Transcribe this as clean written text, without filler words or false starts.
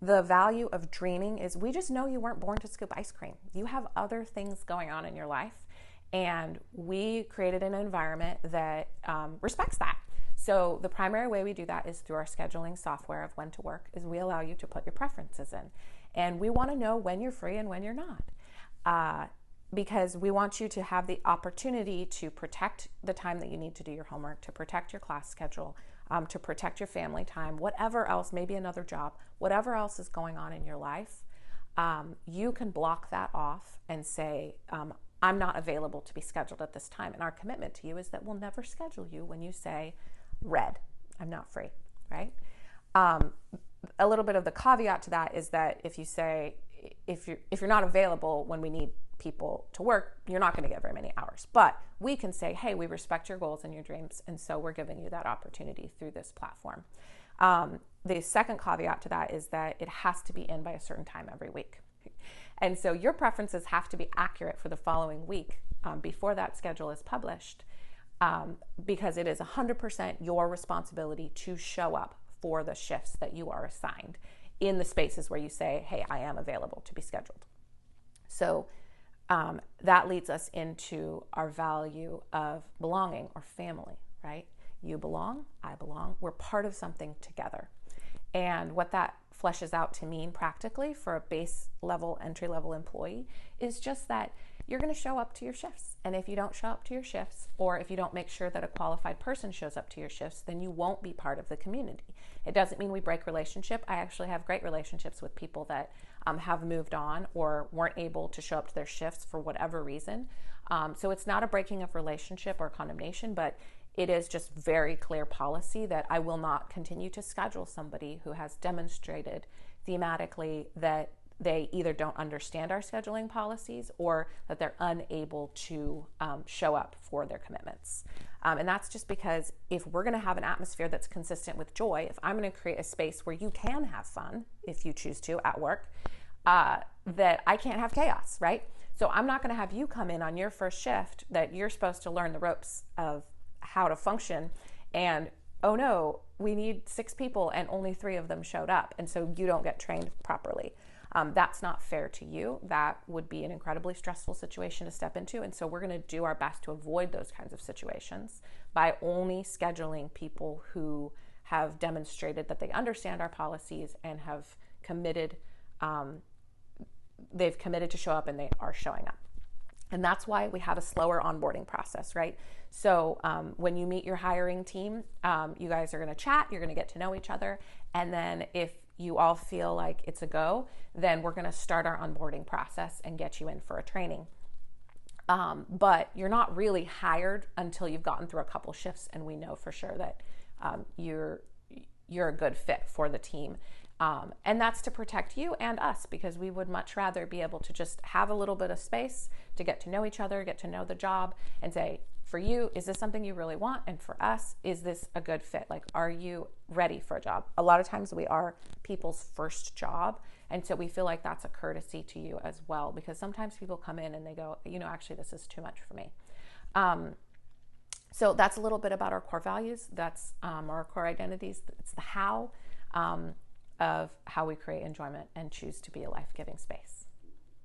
The value of dreaming is we just know you weren't born to scoop ice cream. You have other things going on in your life, and we created an environment that respects that. So the primary way we do that is through our scheduling software of When to Work, is we allow you to put your preferences in. And we want to know when you're free and when you're not. Because we want you to have the opportunity to protect the time that you need to do your homework, to protect your class schedule, to protect your family time, whatever else, maybe another job, whatever else is going on in your life, you can block that off and say, I'm not available to be scheduled at this time. And our commitment to you is that we'll never schedule you when you say red, I'm not free, right? A little bit of the caveat to that is that if you say, if you're not available when we need people to work, you're not going to get very many hours. But we can say, hey, we respect your goals and your dreams, and so we're giving you that opportunity through this platform. The second caveat to that is that it has to be in by a certain time every week. And so your preferences have to be accurate for the following week before that schedule is published, because it is 100% your responsibility to show up for the shifts that you are assigned in the spaces where you say, hey, I am available to be scheduled. So that leads us into our value of belonging or family, right? You belong, I belong, we're part of something together. And what that fleshes out to mean practically for a base level, entry level employee is just that you're going to show up to your shifts. And if you don't show up to your shifts, or if you don't make sure that a qualified person shows up to your shifts, then you won't be part of the community. It doesn't mean we break relationship. I actually have great relationships with people that have moved on or weren't able to show up to their shifts for whatever reason. So it's not a breaking of relationship or condemnation, but it is just very clear policy that I will not continue to schedule somebody who has demonstrated thematically that they either don't understand our scheduling policies or that they're unable to show up for their commitments. And that's just because if we're going to have an atmosphere that's consistent with joy, if I'm going to create a space where you can have fun, if you choose to, at work, that I can't have chaos, right? So I'm not going to have you come in on your first shift that you're supposed to learn the ropes of how to function, and oh no, we need 6 people and only 3 of them showed up, and so you don't get trained properly. That's not fair to you. That would be an incredibly stressful situation to step into, and so we're going to do our best to avoid those kinds of situations by only scheduling people who have demonstrated that they understand our policies and have committed, they've committed to show up, and they are showing up. And that's why we have a slower onboarding process, right? So when you meet your hiring team, you guys are going to chat, you're going to get to know each other. And then if you all feel like it's a go, then we're going to start our onboarding process and get you in for a training. But you're not really hired until you've gotten through a couple shifts and we know for sure that you're a good fit for the team. And that's to protect you and us, because we would much rather be able to just have a little bit of space to get to know each other, get to know the job, and say, for you, is this something you really want? And for us, is this a good fit? Like, are you ready for a job? A lot of times we are people's first job. And so we feel like that's a courtesy to you as well, because sometimes people come in and they go, actually, this is too much for me. So that's a little bit about our core values. That's our core identities. It's the how of how we create enjoyment and choose to be a life-giving space.